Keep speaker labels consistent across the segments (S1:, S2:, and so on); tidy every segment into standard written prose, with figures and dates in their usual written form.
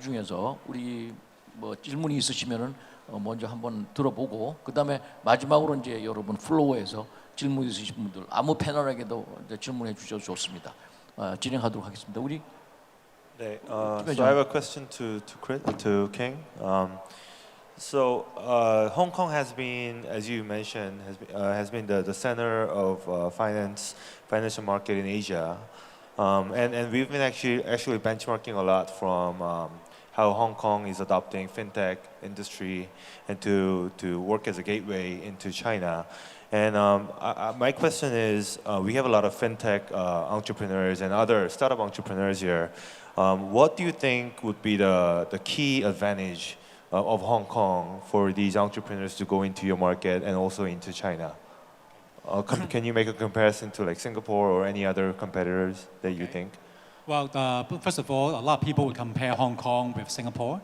S1: 중에서 우리 뭐 질문이 있으시면은 먼저 한번 들어보고 그다음에 마지막으로 이제 여러분 플로어에서 질문 있으신 분들 아무 패널에게도 이제 질문해 주셔도 좋습니다. 진행하도록 하겠습니다. 우리
S2: 네, so I have a question to King. So Hong Kong has been, as you mentioned, has been the center of financial market in Asia, and we've been actually benchmarking a lot from how Hong Kong is adopting fintech industry and to work as a gateway into China. And my question is, we have a lot of fintech entrepreneurs and other startup entrepreneurs here. What do you think would be the key advantage of Hong Kong for these entrepreneurs to go into your market and also into China? Can you make a comparison to like Singapore or any other competitors that you think?
S3: Well, first of all, a lot of people would compare Hong Kong with Singapore,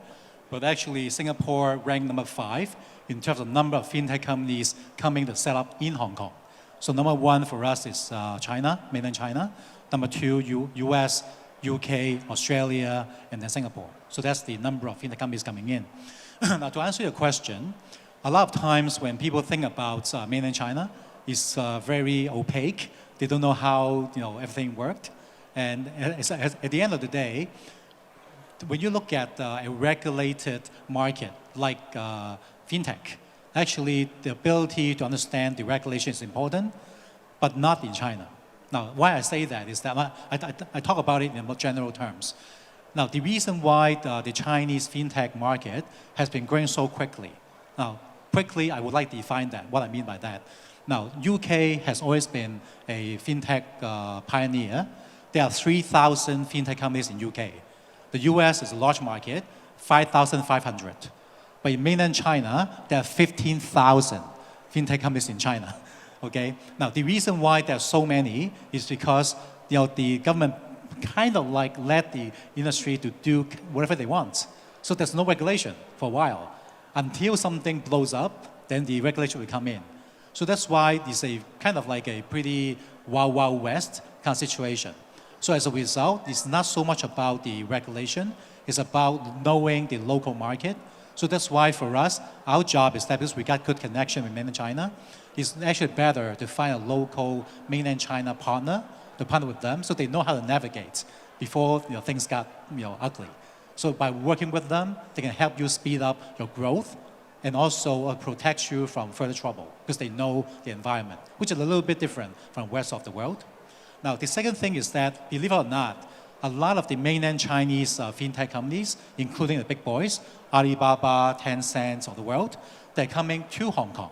S3: but actually Singapore ranked number 5 in terms of number of fintech companies coming to set up in Hong Kong. So number 1 for us is China, mainland China. Number 2, US, UK, Australia, and then Singapore. So that's the number of fintech companies coming in. Now to answer your question, a lot of times when people think about mainland China, it's very opaque. They don't know how everything worked. And at the end of the day, when you look at a regulated market like fintech, actually the ability to understand the regulation is important, but not in China. Now, why I say that is that I talk about it in more general terms. Now, the reason why the Chinese fintech market has been growing so quickly. Now, quickly, I would like to define that, what I mean by that. Now, UK has always been a fintech pioneer. There are 3,000 fintech companies in UK. The US is a large market, 5,500. But in mainland China, there are 15,000 fintech companies in China. Okay. Now, the reason why there are so many is because the government kind of like let the industry to do whatever they want. So there's no regulation for a while. Until something blows up, then the regulation will come in. So that's why it's a kind of like a pretty wild, wild west kind of situation. So as a result, it's not so much about the regulation, it's about knowing the local market. So that's why for us, our job is that because we got good connection with mainland China, it's actually better to find a local mainland China partner, to partner with them so they know how to navigate before things got ugly. So by working with them, they can help you speed up your growth and also protect you from further trouble because they know the environment, which is a little bit different from the rest of the world. Now, the second thing is that, believe it or not, a lot of the mainland Chinese fintech companies, including the big boys, Alibaba, Tencent of the world, they're coming to Hong Kong.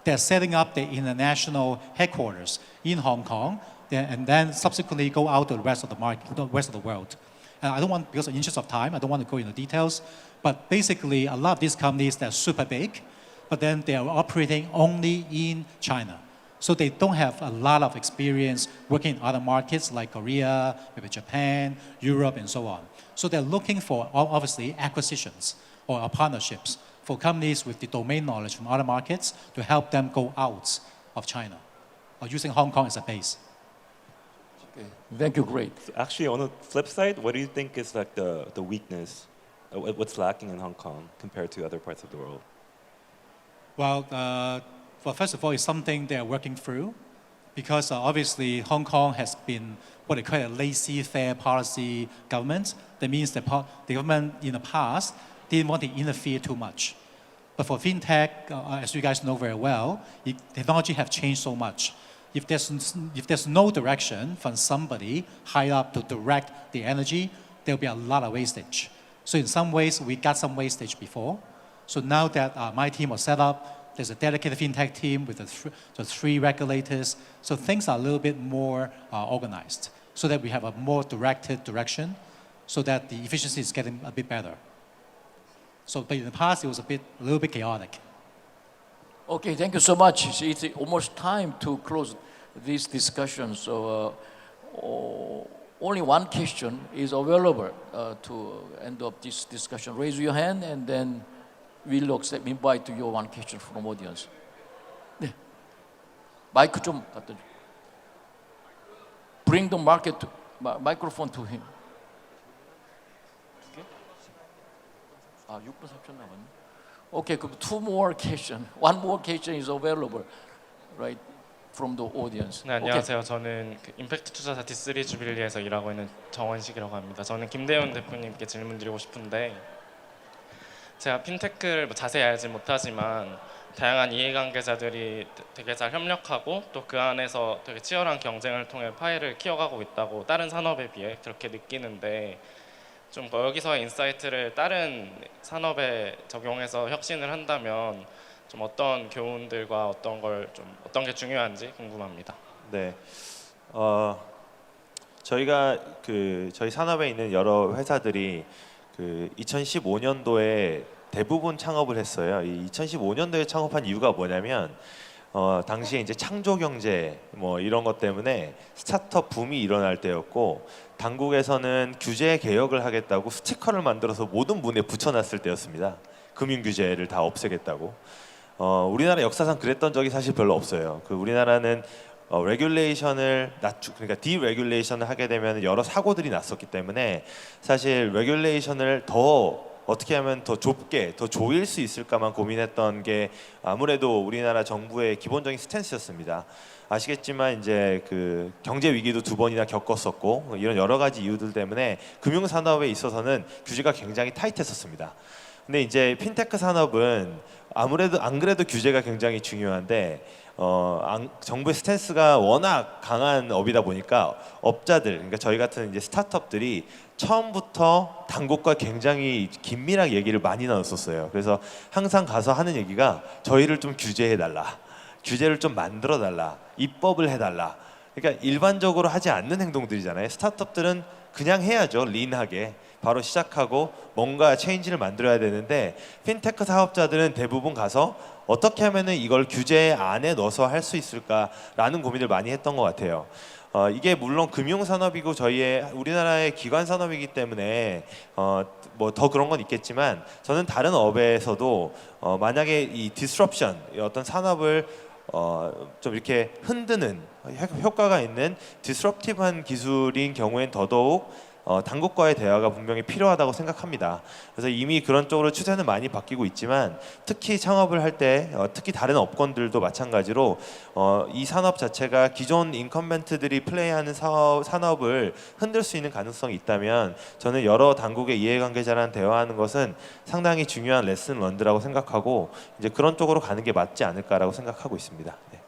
S3: They're setting up the international headquarters in Hong Kong, and then subsequently go out to the rest of the market, the rest of the world. And I don't want, because of the interest of time, I don't want to go into details, but basically a lot of these companies, they're super big, but then they are operating only in China. So they don't have a lot of experience working in other markets like Korea, maybe Japan, Europe, and so on. So they're looking for, obviously, acquisitions or partnerships for companies with the domain knowledge from other markets to help them go out of China, or using Hong Kong as a base.
S1: Okay. Thank you, great.
S4: Actually, on the flip side, what do you think is like the weakness? What's lacking in Hong Kong compared to other parts of the world?
S3: Well, first of all, it's something they're working through because obviously Hong Kong has been what they call a laissez-faire policy government. That means the government in the past didn't want to interfere too much. But for fintech, as you guys know very well, technology have changed so much. If there's no direction from somebody high up to direct the energy, there'll be a lot of wastage. So in some ways, we got some wastage before. So now that my team was set up, there's a dedicated fintech team with the 3 regulators. So things are a little bit more organized so that we have a more directed direction so that the efficiency is getting a bit better. So, but in the past, it was a little bit chaotic.
S1: Okay, thank you so much. It's almost time to close this discussion. So only one question is available to end up this discussion. Raise your hand and then we'll invite you one question from audience. 네. 마이크 좀 갖다 줘. Bring the microphone to him. Okay. 아, 6분 3초 남았네. Okay, 그럼 two more question. One more question is available, right, from the audience.
S5: 네, 안녕하세요. 저는 그 임팩트 투자사 D3 주빌리에서 일하고 있는 정원식이라고 합니다. 저는 김대현 대표님께 질문드리고 싶은데 제가 핀테크를 뭐 자세히 알지 못하지만 다양한 이해관계자들이 되게 잘 협력하고 또 그 안에서 되게 치열한 경쟁을 통해 파이를 키워가고 있다고 다른 산업에 비해 그렇게 느끼는데 좀 여기서의 인사이트를 다른 산업에 적용해서 혁신을 한다면 좀 어떤 교훈들과 어떤 게 중요한지 궁금합니다.
S2: 네. 저희가 저희 산업에 있는 여러 회사들이 2015년도에 대부분 창업을 했어요. 이 2015년도에 창업한 이유가 뭐냐면 당시에 이제 창조 경제 뭐 이런 것 때문에 스타트업 붐이 일어날 때였고 당국에서는 규제 개혁을 하겠다고 스티커를 만들어서 모든 문에 붙여놨을 때였습니다. 금융 규제를 다 없애겠다고. 우리나라 역사상 그랬던 적이 사실 별로 없어요. 레귤레이션을 그러니까 디레귤레이션을 하게 되면 여러 사고들이 났었기 때문에 사실 레귤레이션을 더 어떻게 하면 더 좁게 더 조일 수 있을까만 고민했던 게 아무래도 우리나라 정부의 기본적인 스탠스였습니다. 아시겠지만 이제 경제 위기도 2번이나 겪었었고 이런 여러 가지 이유들 때문에 금융 산업에 있어서는 규제가 굉장히 타이트했었습니다. 근데 이제 핀테크 산업은 아무래도 안 그래도 규제가 굉장히 중요한데 정부의 스탠스가 워낙 강한 업이다 보니까 업자들, 그러니까 저희 같은 이제 스타트업들이 처음부터 당국과 굉장히 긴밀하게 얘기를 많이 나눴었어요. 그래서 항상 가서 하는 얘기가 저희를 좀 규제해 달라, 규제를 좀 만들어 달라, 입법을 해달라. 그러니까 일반적으로 하지 않는 행동들이잖아요. 스타트업들은 그냥 해야죠. 린하게 바로 시작하고 뭔가 체인지를 만들어야 되는데 핀테크 사업자들은 대부분 가서 어떻게 하면은 이걸 규제 안에 넣어서 할 수 있을까라는 고민을 많이 했던 것 같아요. 이게 물론 금융 산업이고 우리나라의 기관 산업이기 때문에 뭐 더 그런 건 있겠지만 저는 다른 업에서도 만약에 이 디스럽션 어떤 산업을 좀 이렇게 흔드는 효과가 있는 디스럽티브한 기술인 경우엔 더더욱 당국과의 대화가 분명히 필요하다고 생각합니다. 그래서 이미 그런 쪽으로 추세는 많이 바뀌고 있지만 특히 창업을 할 때 특히 다른 업권들도 마찬가지로 이 산업 자체가 기존 인컴벤트들이 플레이하는 산업을 흔들 수 있는 가능성이 있다면 저는 여러 당국의 이해관계자랑 대화하는 것은 상당히 중요한 레슨 런드라고 생각하고 이제 그런 쪽으로 가는 게 맞지 않을까라고 생각하고 있습니다. 네.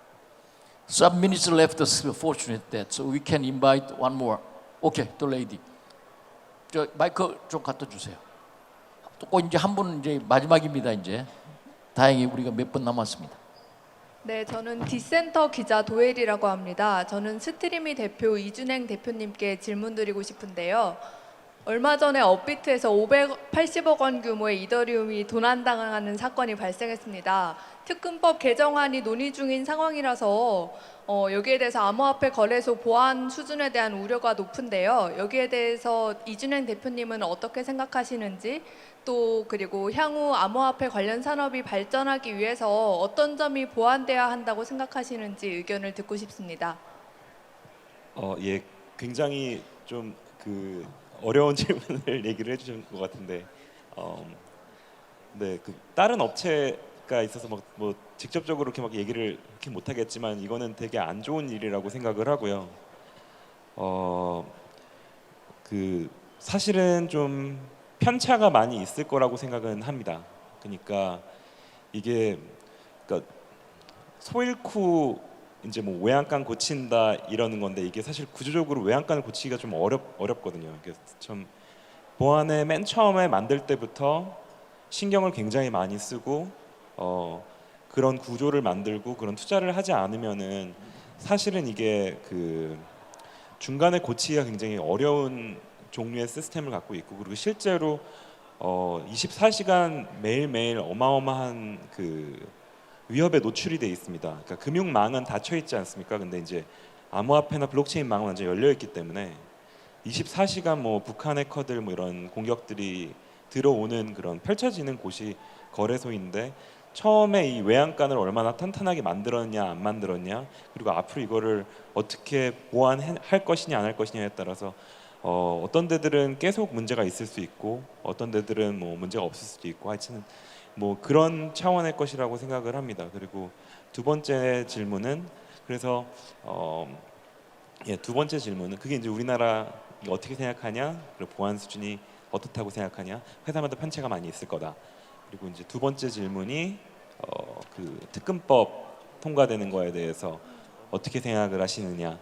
S1: Some minutes left. Fortunate that so we can invite one more. Okay, the lady. 저 마이크 좀 갖다 주세요. 또 이제 한 분 이제 마지막입니다. 이제 다행히 우리가 몇 분 남았습니다.
S6: 네, 저는 디센터 기자 도엘이라고 합니다. 저는 스트리미 대표 이준행 대표님께 질문드리고 싶은데요. 얼마 전에 업비트에서 580억 원 규모의 이더리움이 도난당하는 사건이 발생했습니다. 특금법 개정안이 논의 중인 상황이라서 여기에 대해서 암호화폐 거래소 보안 수준에 대한 우려가 높은데요. 여기에 대해서 이준행 대표님은 어떻게 생각하시는지 또 그리고 향후 암호화폐 관련 산업이 발전하기 위해서 어떤 점이 보완돼야 한다고 생각하시는지 의견을 듣고 싶습니다.
S4: 예, 굉장히 좀 어려운 질문을 얘기를 해주신 것 같은데, 네, 다른 업체가 있어서 뭐 직접적으로 이렇게 막 얘기를 이렇게 못 하겠지만 이거는 되게 안 좋은 일이라고 생각을 하고요. 사실은 좀 편차가 많이 있을 거라고 생각은 합니다. 그러니까 이게 소 잃고 이제 뭐 외양간 고친다 이러는 건데 이게 사실 구조적으로 외양간을 고치기가 좀 어렵거든요. 그래서 참 보안에 맨 처음에 만들 때부터 신경을 굉장히 많이 쓰고 그런 구조를 만들고 그런 투자를 하지 않으면은 사실은 이게 중간에 고치기가 굉장히 어려운 종류의 시스템을 갖고 있고 그리고 실제로 24시간 매일매일 어마어마한 위협에 노출이 돼 있습니다. 그러니까 금융망은 닫혀 있지 않습니까? 근데 이제 암호화폐나 블록체인 망은 완전 열려 있기 때문에 24시간 뭐 북한 해커들 뭐 이런 공격들이 들어오는 그런 펼쳐지는 곳이 거래소인데 처음에 이 외양간을 얼마나 탄탄하게 만들었냐 안 만들었냐 그리고 앞으로 이거를 어떻게 보완할 것이냐 안 할 것이냐에 따라서 어떤 데들은 계속 문제가 있을 수 있고 어떤 데들은 뭐 문제가 없을 수도 있고 하여튼 뭐 그런 차원의 것이라고 생각을 합니다. 그리고 두 번째 질문은 그래서 두 번째 질문은 그게 이제 우리나라 어떻게 생각하냐, 그리고 보안 수준이 어떻다고 생각하냐, 회사마다 편차가 많이 있을 거다. 그리고 이제 두 번째 질문이 그 특근법 통과되는 거에 대해서 어떻게 생각을 하시느냐.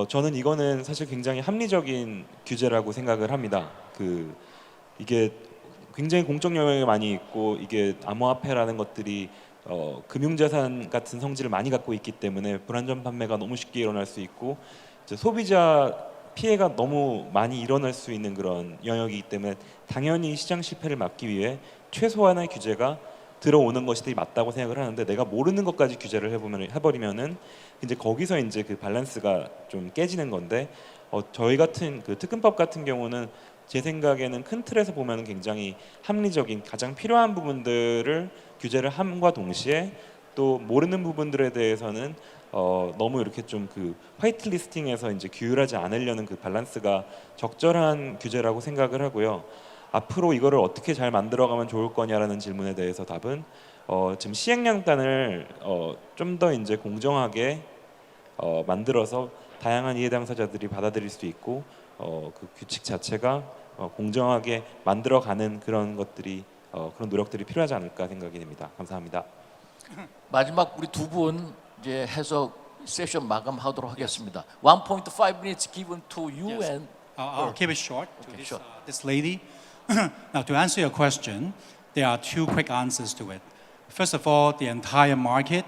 S4: 저는 이거는 사실 굉장히 합리적인 규제라고 생각을 합니다. 이게 굉장히 공적 영역에 많이 있고 이게 암호화폐라는 것들이 금융자산 같은 성질을 많이 갖고 있기 때문에 불안전 판매가 너무 쉽게 일어날 수 있고 이제 소비자 피해가 너무 많이 일어날 수 있는 그런 영역이기 때문에 당연히 시장 실패를 막기 위해 최소한의 규제가 들어오는 것이 맞다고 생각을 하는데 내가 모르는 것까지 규제를 해버리면은 이제 거기서 이제 그 밸런스가 좀 깨지는 건데 저희 같은 그 특근법 같은 경우는 제 생각에는 큰 틀에서 보면 굉장히 합리적인 가장 필요한 부분들을 규제를 함과 동시에 또 모르는 부분들에 대해서는 너무 이렇게 좀 그 화이트 리스팅에서 이제 규율하지 않으려는 그 밸런스가 적절한 규제라고 생각을 하고요. 앞으로 이거를 어떻게 잘 만들어가면 좋을 거냐라는 질문에 대해서 답은 지금 시행령단을 좀 더 이제 공정하게 만들어서 다양한 이해 당사자들이 받아들일 수 있고 그 규칙 자체가 공정하게 만들어가는 그런 것들이 그런 노력들이 필요하지 않을까 생각이 됩니다. 감사합니다.
S1: 마지막 우리 두 분 이제 해석 세션 마감하도록 하겠습니다. 1.5 minutes given to you
S3: Yes.
S1: and
S3: I'll keep it short to
S1: Okay,
S3: this,
S1: sure.
S3: this lady. Now, to answer your question, there are two quick answers to it. First of all, the entire market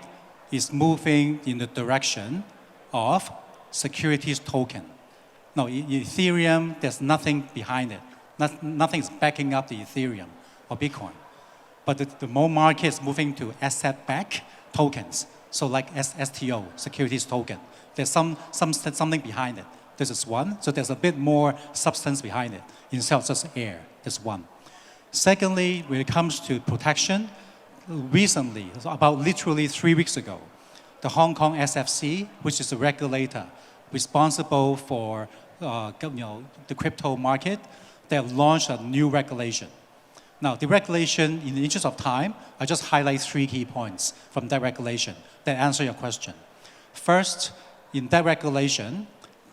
S3: is moving in the direction of securities token. Now, in Ethereum, there's nothing behind it. Nothing's backing up the Ethereum or Bitcoin. But the more market is moving to asset-backed tokens, so like STO, securities token. There's something behind it. This is one. So there's a bit more substance behind it instead of just air. That's one. Secondly, when it comes to protection, recently, so about literally 3 weeks ago, the Hong Kong SFC, which is the regulator responsible for the crypto market, they have launched a new regulation. Now, the regulation, in the interest of time, I just highlight 3 key points from that regulation that answer your question. First, in that regulation,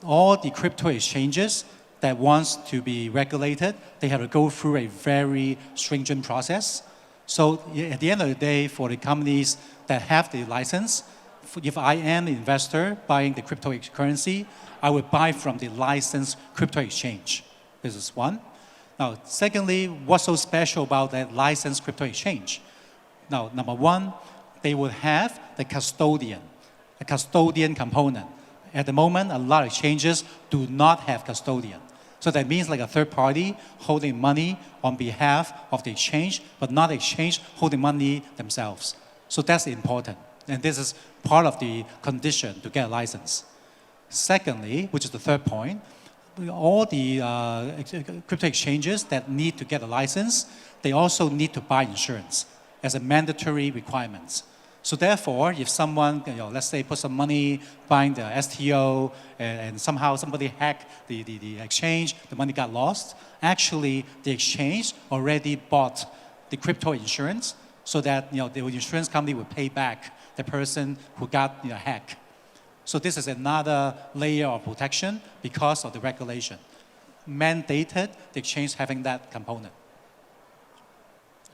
S3: all the crypto exchanges that wants to be regulated, they have to go through a very stringent process. So at the end of the day, for the companies that have the license, if I am an investor buying the cryptocurrency, I would buy from the licensed crypto exchange. This is one. Now, secondly, what's so special about that licensed crypto exchange? Now, number one, they will have the custodian, a custodian component. At the moment, a lot of exchanges do not have custodian. So that means like a third party holding money on behalf of the exchange, but not the exchange holding money themselves. So that's important. And this is part of the condition to get a license. Secondly, which is the third point, all the crypto exchanges that need to get a license, they also need to buy insurance as a mandatory requirement. So therefore, if someone, let's say, put some money buying the STO and somehow somebody hacked the exchange, the money got lost, actually the exchange already bought the crypto insurance so that the insurance company will pay back the person who got hacked. So this is another layer of protection because of the regulation. Mandated the exchange having that component.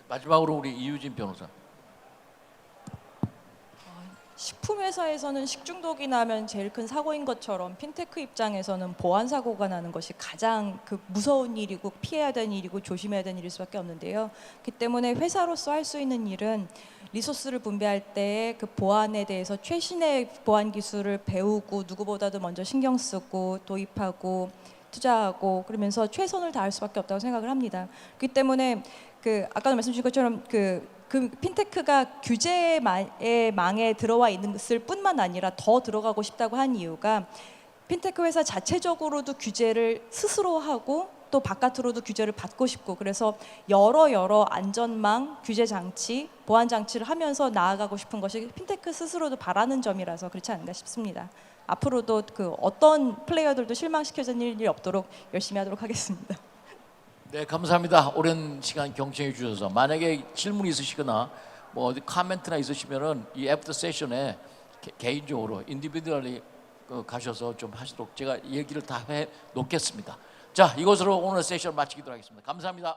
S1: 마지막으로 우리 이유진 변호사.
S7: 식품회사에서는 식중독이 나면 제일 큰 사고인 것처럼 핀테크 입장에서는 보안 사고가 나는 것이 가장 무서운 일이고 피해야 되는 일이고 조심해야 되는 일일 수밖에 없는데요. 그렇기 때문에 회사로서 할 수 있는 일은 리소스를 분배할 때 그 보안에 대해서 최신의 보안 기술을 배우고 누구보다도 먼저 신경 쓰고 도입하고 투자하고 그러면서 최선을 다할 수밖에 없다고 생각을 합니다. 그렇기 때문에 아까도 말씀주신 것처럼 그 핀테크가 규제의 망에 들어와 있을 뿐만 아니라 더 들어가고 싶다고 한 이유가 핀테크 회사 자체적으로도 규제를 스스로 하고 또 바깥으로도 규제를 받고 싶고 그래서 여러 안전망, 규제 장치, 보안 장치를 하면서 나아가고 싶은 것이 핀테크 스스로도 바라는 점이라서 그렇지 않은가 싶습니다. 앞으로도 그 어떤 플레이어들도 실망시켜주는 일이 없도록 열심히 하도록 하겠습니다.
S1: 네, 감사합니다. 오랜 시간 경청해 주셔서 만약에 질문 있으시거나 뭐 어디 코멘트나 있으시면은 이 애프터 세션에 개인적으로 인디비듀얼리 가셔서 좀 하시도록 제가 얘기를 다 해 놓겠습니다. 자, 이것으로 오늘 세션 마치도록 하겠습니다. 감사합니다.